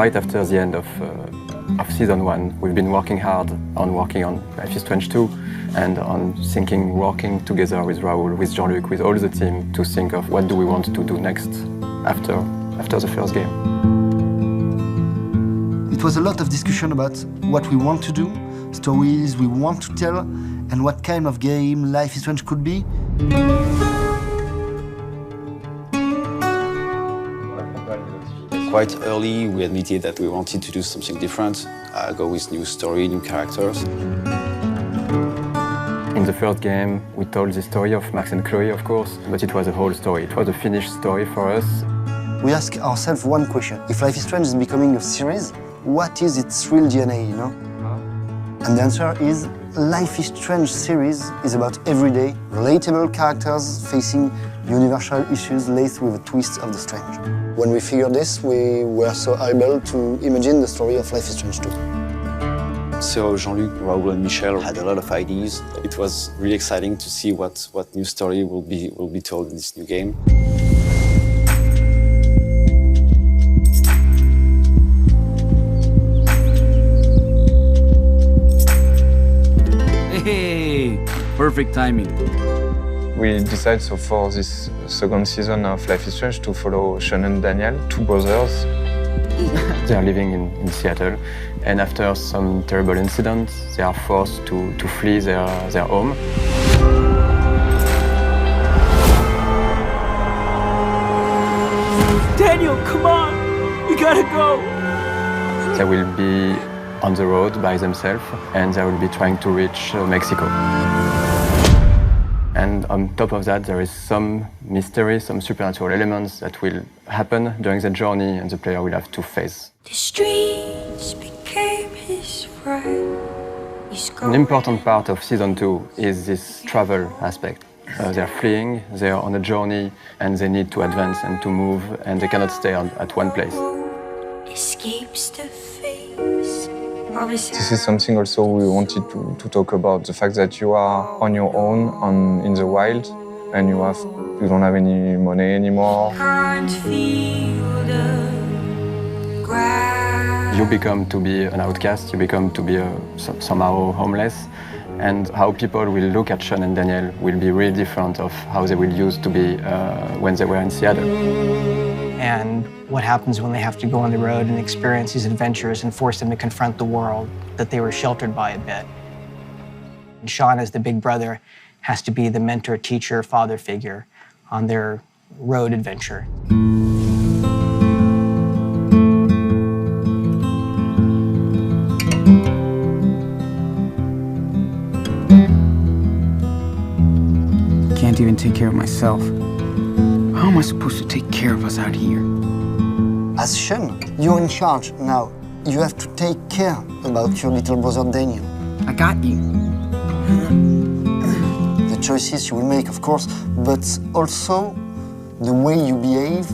right after the end of Season 1. We've been working hard on Life is Strange 2 and on working together with Raoul, with Jean-Luc, with all the team to think of what do we want to do next after the first game. It was a lot of discussion about what we want to do, stories we want to tell, and what kind of game Life is Strange could be. Quite early, we admitted that we wanted to do something different, go with new story, new characters. In the first game, we told the story of Max and Chloe, of course, but it was a whole story. It was a finished story for us. We ask ourselves one question. If Life is Strange is becoming a series, what is its real DNA, you know? And the answer is Life is Strange series is about everyday, relatable characters facing universal issues laced with a twist of the strange. When we figured this, we were so able to imagine the story of Life is Strange 2. So Jean-Luc, Raoul and Michel had a lot of ideas. It was really exciting to see what new story will be told in this new game. Hey, perfect timing. We decided so for this second season of Life is Strange to follow Sean and Daniel, two brothers. They are living in Seattle, and after some terrible incidents, they are forced to flee their home. Daniel, come on! We gotta go! They will be on the road by themselves, and they will be trying to reach Mexico. And on top of that, there is some mystery, some supernatural elements that will happen during the journey, and the player will have to face. The streets became his friend. An important part of Season 2 is this travel aspect. They're fleeing, they're on a journey, and they need to advance and to move, and they cannot stay at one place. Escapes the face. This is something also we wanted to talk about, the fact that you are on your own in the wild, and you don't have any money anymore. Can't feel the ground. You become to be an outcast, you become to be somehow homeless, and how people will look at Sean and Daniel will be really different of how they will used to be when they were in Seattle. And what happens when they have to go on the road and experience these adventures and force them to confront the world that they were sheltered by a bit. And Sean, as the big brother, has to be the mentor, teacher, father figure on their road adventure. Can't even take care of myself. How am I supposed to take care of us out here? As Sean, you're in charge now. You have to take care about your little brother Daniel. I got you. The choices you will make, of course, but also the way you behave,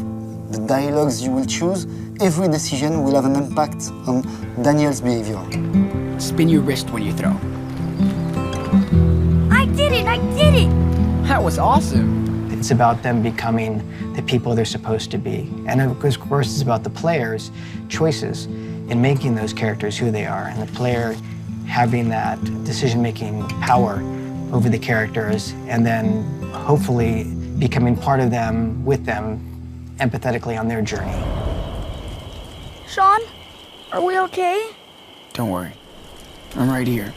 the dialogues you will choose, every decision will have an impact on Daniel's behavior. Spin your wrist when you throw. I did it! I did it! That was awesome. It's about them becoming the people they're supposed to be. And of course, it's about the players' choices in making those characters who they are, and the player having that decision-making power over the characters, and then hopefully becoming part of them, with them, empathetically on their journey. Sean, are we okay? Don't worry. I'm right here.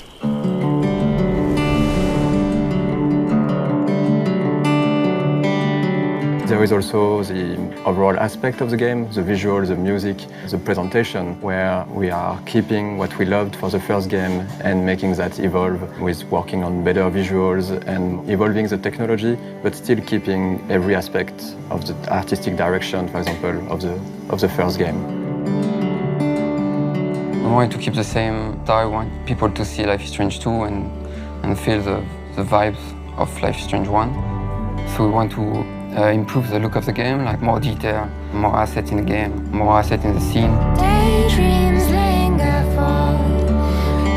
There is also the overall aspect of the game, the visual, the music, the presentation, where we are keeping what we loved for the first game and making that evolve with working on better visuals and evolving the technology, but still keeping every aspect of the artistic direction, for example, of the first game. We wanted to keep the same style. We want people to see Life is Strange 2 and feel the vibes of Life is Strange 1. So we want to improve the look of the game, like more detail, more assets in the game, more assets in the scene. Daydreams linger for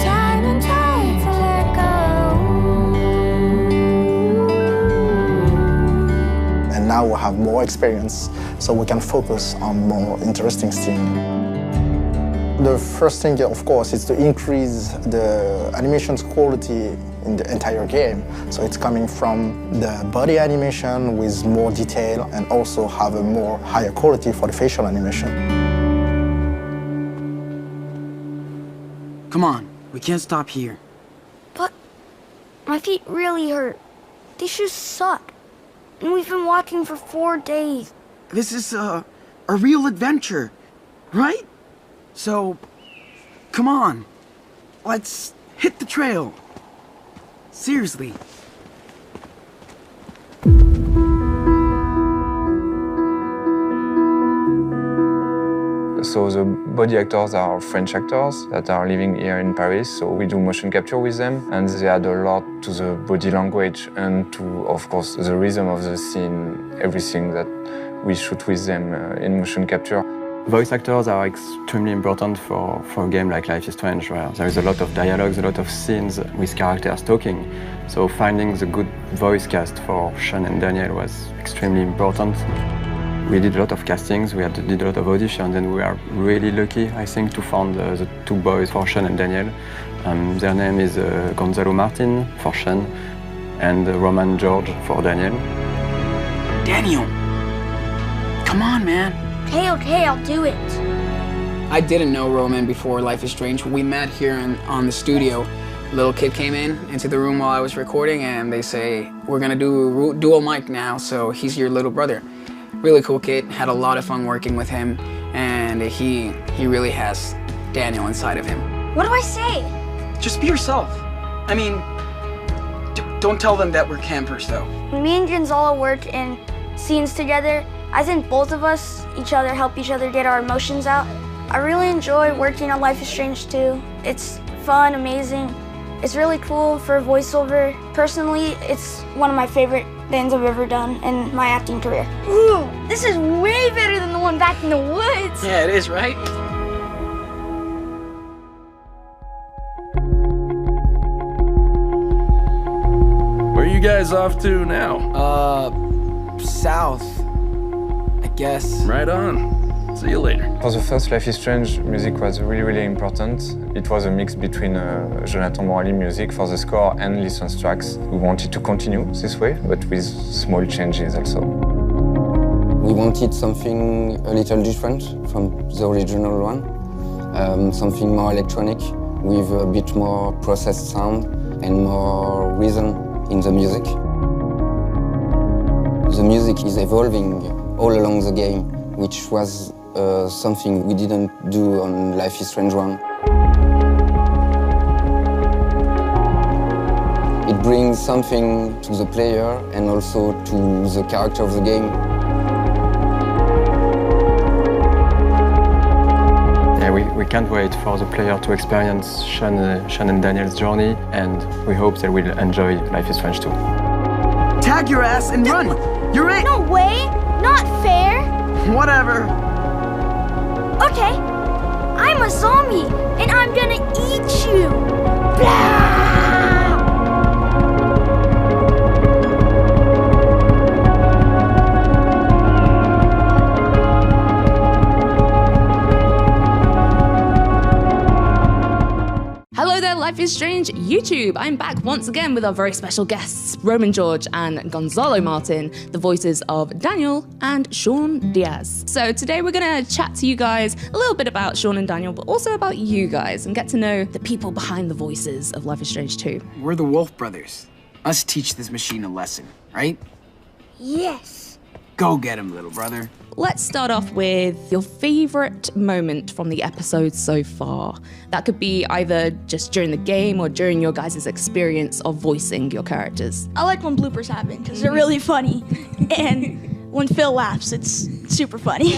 time and time to let go. And now we have more experience, so we can focus on more interesting things. The first thing, of course, is to increase the animation's quality in the entire game. So it's coming from the body animation with more detail and also have a more higher quality for the facial animation. Come on, we can't stop here. But my feet really hurt. These shoes suck. And we've been walking for 4 days. This is a real adventure, right? So, come on, let's hit the trail. Seriously. So the body actors are French actors that are living here in Paris, so we do motion capture with them, and they add a lot to the body language and to, of course, the rhythm of the scene, everything that we shoot with them in motion capture. Voice actors are extremely important for a game like Life is Strange, where there is a lot of dialogues, a lot of scenes with characters talking. So finding the good voice cast for Sean and Daniel was extremely important. We did a lot of castings, we did a lot of auditions, and we are really lucky, I think, to find the 2 boys for Sean and Daniel. Their name is Gonzalo Martin for Sean and Roman George for Daniel. Daniel, come on, man. Okay, I'll do it. I didn't know Roman before Life is Strange. We met here on the studio. A little kid came into the room while I was recording, and they say, we're gonna do dual mic now, so he's your little brother. Really cool kid, had a lot of fun working with him, and he really has Daniel inside of him. What do I say? Just be yourself. I mean, don't tell them that we're campers, though. Me and Gonzalo work in scenes together. I think both of us, help each other get our emotions out. I really enjoy working on Life is Strange 2. It's fun, amazing. It's really cool for voiceover. Personally, it's one of my favorite things I've ever done in my acting career. Ooh, this is way better than the one back in the woods. Yeah, it is, right? Where are you guys off to now? South, I guess. Right on. See you later. For the first Life is Strange, music was really important. It was a mix between Jonathan Morali music for the score and licensed tracks. We wanted to continue this way, but with small changes also. We wanted something a little different from the original one, something more electronic with a bit more processed sound and more rhythm in the music. The music is evolving all along the game, which was something we didn't do on Life is Strange 1. It brings something to the player and also to the character of the game. Yeah, we can't wait for the player to experience Sean and Daniel's journey, and we hope they will enjoy Life is Strange 2. Tag your ass and run! You're it! No way! Not fair! Whatever. Okay, I'm a zombie, and I'm gonna eat you! Blah! Hello there, Life is Strange YouTube. I'm back once again with our very special guests, Roman George and Gonzalo Martin, the voices of Daniel and Sean Diaz. So today we're gonna chat to you guys a little bit about Sean and Daniel, but also about you guys and get to know the people behind the voices of Life is Strange 2. We're the Wolf Brothers. Us teach this machine a lesson, right? Yes. Go get him, little brother. Let's start off with your favorite moment from the episode so far. That could be either just during the game or during your guys' experience of voicing your characters. I like when bloopers happen because they're really funny. And when Phil laughs, it's super funny.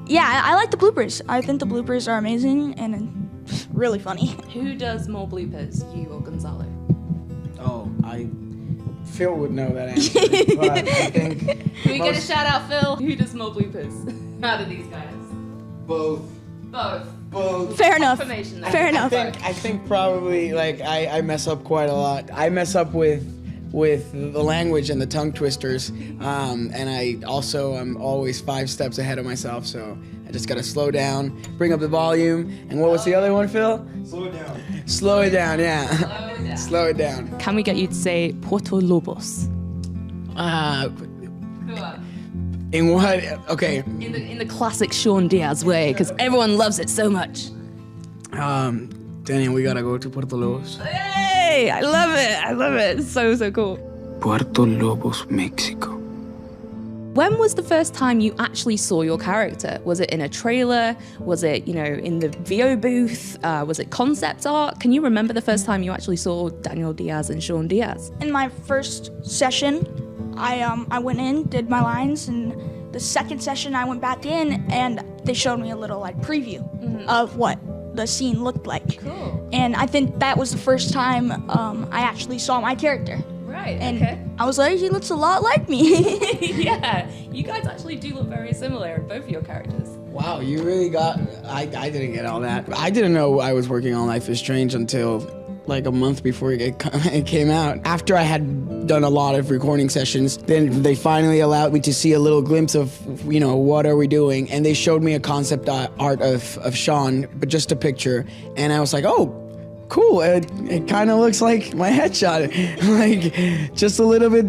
Yeah, I like the bloopers. I think the bloopers are amazing and really funny. Who does more bloopers, you or Gonzalo? Oh, Phil would know that answer, but I think... Can we get a shout out, Phil? Who does more bloopers out of these guys? Both. Fair enough. Fair enough. I think probably, like, I mess up quite a lot. I mess up with the language and the tongue twisters, and I also am always 5 steps ahead of myself, so I just gotta slow down, bring up the volume, and what was the other one, Phil? Slow it down. Slow it down, yeah. Slow it down. Can we get you to say Puerto Lobos? In what? Okay. In the classic Sean Diaz way, because everyone loves it so much. Daniel, we gotta go to Puerto Lobos. Hey, I love it. I love it. It's so, so cool. Puerto Lobos, Mexico. When was the first time you actually saw your character? Was it in a trailer? Was it, in the VO booth? Was it concept art? Can you remember the first time you actually saw Daniel Diaz and Sean Diaz? In my first session, I went in, did my lines, and the second session I went back in and they showed me a little preview of what the scene looked like. Cool. And I think that was the first time I actually saw my character. Right, and okay. I was like, he looks a lot like me. Yeah, you guys actually do look very similar, both of your characters. Wow, you really got... I didn't get all that. I didn't know I was working on Life is Strange until a month before it came out. After I had done a lot of recording sessions, then they finally allowed me to see a little glimpse of, what are we doing? And they showed me a concept art of Sean, but just a picture. And I was like, oh, cool, it kind of looks like my headshot, just a little bit,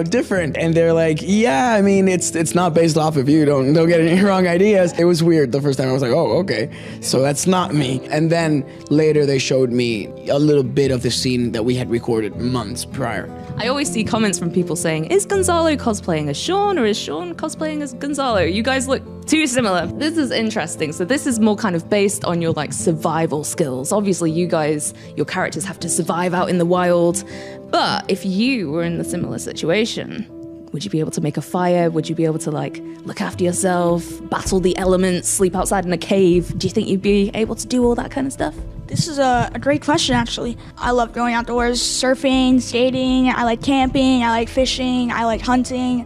different. And they're like, yeah, I mean, it's not based off of you, don't get any wrong ideas. It was weird the first time. I was like, oh, okay, so that's not me. And then later they showed me a little bit of the scene that we had recorded months prior. I always see comments from people saying, is Gonzalo cosplaying as Sean or is Sean cosplaying as Gonzalo? You guys look too similar. This is interesting. So this is more kind of based on your survival skills. Obviously you guys, your characters have to survive out in the wild. But if you were in the similar situation, would you be able to make a fire? Would you be able to look after yourself, battle the elements, sleep outside in a cave? Do you think you'd be able to do all that kind of stuff? This is a great question, actually. I love going outdoors, surfing, skating. I like camping. I like fishing. I like hunting.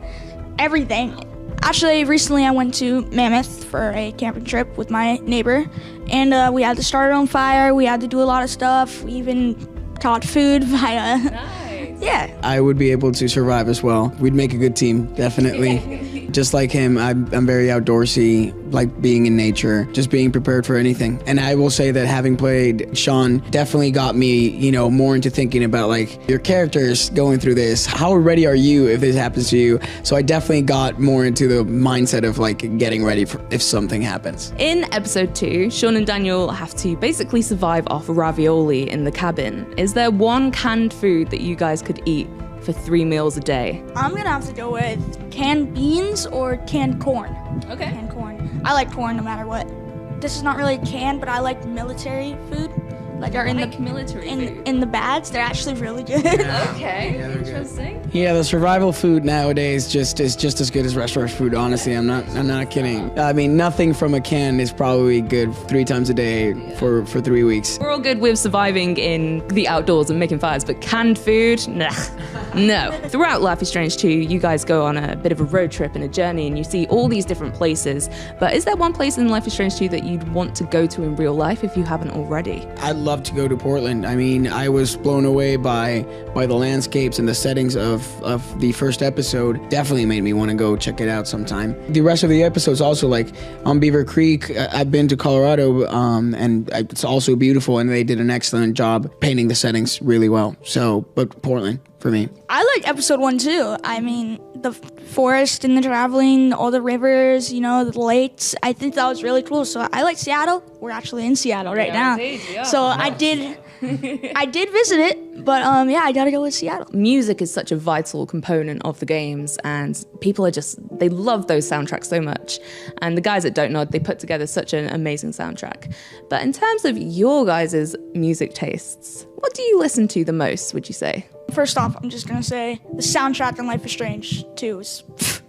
Everything. Actually, recently I went to Mammoth for a camping trip with my neighbor, and we had to start our own fire. We had to do a lot of stuff. We even caught food via... Nice. Yeah. I would be able to survive as well. We'd make a good team, definitely. Just like him, I'm very outdoorsy, like being in nature, just being prepared for anything. And I will say that having played Sean definitely got me, more into thinking about your characters going through this. How ready are you if this happens to you? So I definitely got more into the mindset of getting ready for if something happens. In episode 2, Sean and Daniel have to basically survive off ravioli in the cabin. Is there one canned food that you guys could eat for 3 meals a day? I'm gonna have to go with canned beans or canned corn. Okay. Canned corn. I like corn no matter what. This is not really canned, but I like military food. In the bags, they're actually really good. Okay, interesting. Yeah, the survival food nowadays is just as good as restaurant food. Honestly, I'm not kidding. I mean, nothing from a can is probably good 3 times a day for 3 weeks. We're all good with surviving in the outdoors and making fires, but canned food, nah, no. Throughout Life is Strange 2, you guys go on a bit of a road trip and a journey, and you see all these different places. But is there one place in Life is Strange 2 that you'd want to go to in real life if you haven't already? I'd love to go to Portland. I mean, I was blown away by the landscapes and the settings of the first episode. Definitely made me want to go check it out sometime. The rest of the episodes also, on Beaver Creek, I've been to Colorado, and it's also beautiful, and they did an excellent job painting the settings really well. So, but Portland for me. I like episode 1 too. I mean, the forest and the traveling, all the rivers, the lakes. I think that was really cool. So I like Seattle. We're actually in Seattle right now. Indeed, yeah. So I did visit it, but I gotta go with Seattle. Music is such a vital component of the games, and people they love those soundtracks so much. And the guys at Don't Nod, they put together such an amazing soundtrack. But in terms of your guys' music tastes, what do you listen to the most, would you say? First off, I'm just gonna say the soundtrack in Life is Strange 2 is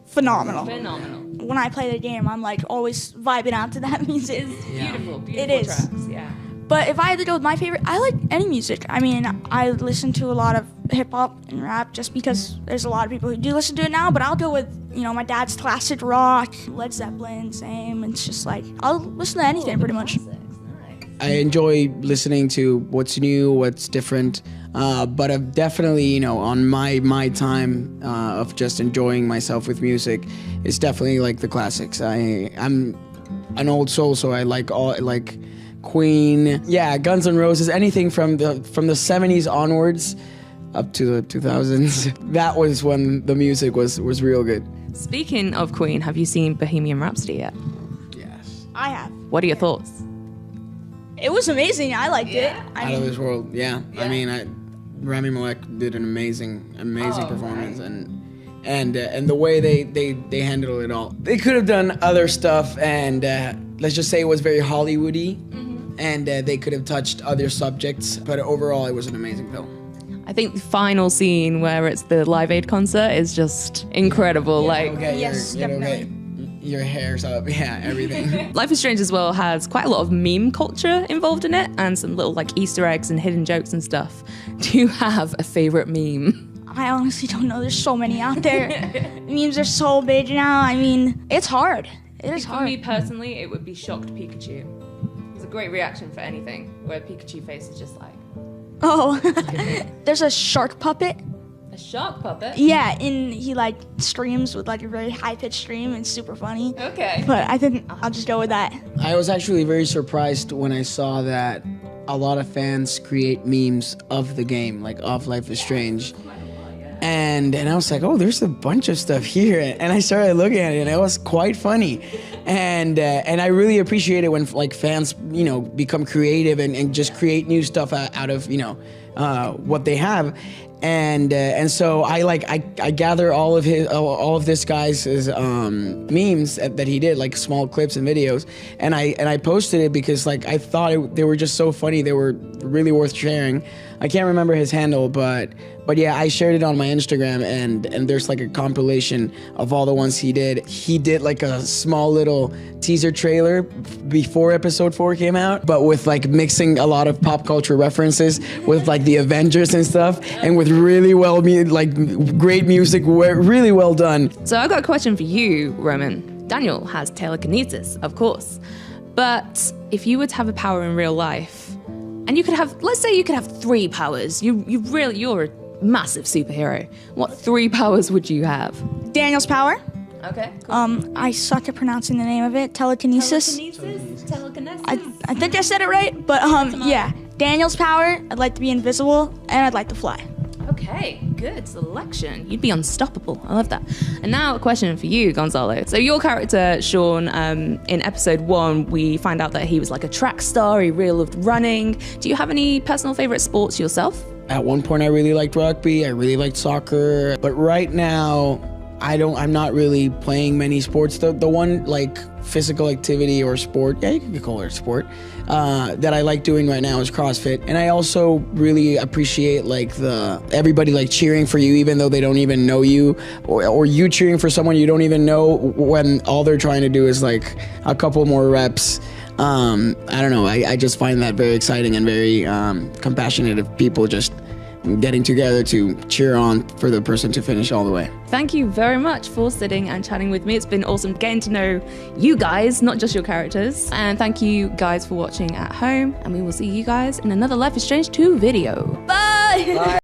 phenomenal. Phenomenal. When I play the game, I'm always vibing out to that music. It's beautiful, beautiful it is. tracks, yeah. But if I had to go with my favorite, I like any music. I mean, I listen to a lot of hip hop and rap just because there's a lot of people who do listen to it now, but I'll go with, my dad's classic rock, Led Zeppelin, same. It's just I'll listen to anything pretty much. I enjoy listening to what's new, what's different, but I've definitely, on my time of just enjoying myself with music, it's definitely the classics. I'm an old soul, so I like Queen, Guns N' Roses, anything from the 70s onwards up to the 2000s. That was when the music was real good. Speaking of Queen, have you seen Bohemian Rhapsody yet? Yes. I have. What are your thoughts? It was amazing. I liked it. Out of this world, yeah. I mean, Rami Malek did an amazing performance, and the way they handled it all. They could have done other stuff, and let's just say it was very Hollywoody, and they could have touched other subjects. But overall, it was an amazing film. I think the final scene where it's the Live Aid concert is just incredible. Your hair's up, everything. Life is Strange as well has quite a lot of meme culture involved in it and some little like Easter eggs and hidden jokes and stuff. Do you have a favorite meme? I honestly don't know. There's so many out there. Memes are so big now. I mean, it's hard. It is hard. For me personally, it would be Shocked Pikachu. It's a great reaction for anything where Pikachu face is just like... Oh, there's a shark puppet. A shark puppet? Yeah, and he like streams with like a very high-pitched stream and super funny. Okay. But I think I'll just go with that. I was actually very surprised when I saw that a lot of fans create memes of the game, like of Life is Strange. And I was like, oh, there's a bunch of stuff here. And I started looking at it, and it was quite funny. And I really appreciate it when like fans, become creative and just create new stuff out of, what they have. And so I gather all of this guy's memes that he did, like small clips and videos, and I posted it because like I thought they were just so funny. They were really worth sharing. I can't remember his handle, but yeah, I shared it on my Instagram, and there's like a compilation of all the ones he did. He did like a small little teaser trailer before episode 4 came out, but with like mixing a lot of pop culture references with like the Avengers and stuff, and with really great music, really well done. So I've got a question for you, Roman. Daniel has telekinesis, of course, but if you were to have a power in real life, and you could have, let's say you could have 3 powers. You're a massive superhero. What 3 powers would you have? Daniel's power. Okay. Cool. I suck at pronouncing the name of it. Telekinesis. Telekinesis. I think I said it right, but yeah. Daniel's power. I'd like to be invisible, and I'd like to fly. Okay, good selection. You'd be unstoppable. I love that. And now a question for you, Gonzalo. So your character, Sean, in episode 1, we find out that he was like a track star. He really loved running. Do you have any personal favorite sports yourself? At one point, I really liked rugby. I really liked soccer. But right now, I'm not really playing many sports. The one like physical activity or sport, you could call it a sport, that I like doing right now is CrossFit. And I also really appreciate like everybody like cheering for you even though they don't even know you, or you cheering for someone you don't even know when all they're trying to do is like a couple more reps. I don't know, I just find that very exciting and very compassionate of people just getting together to cheer on for the person to finish all the way. Thank you very much for sitting and chatting with me. It's been awesome getting to know you guys, not just your characters. And thank you guys for watching at home. And we will see you guys in another Life is Strange 2 video. Bye! Bye.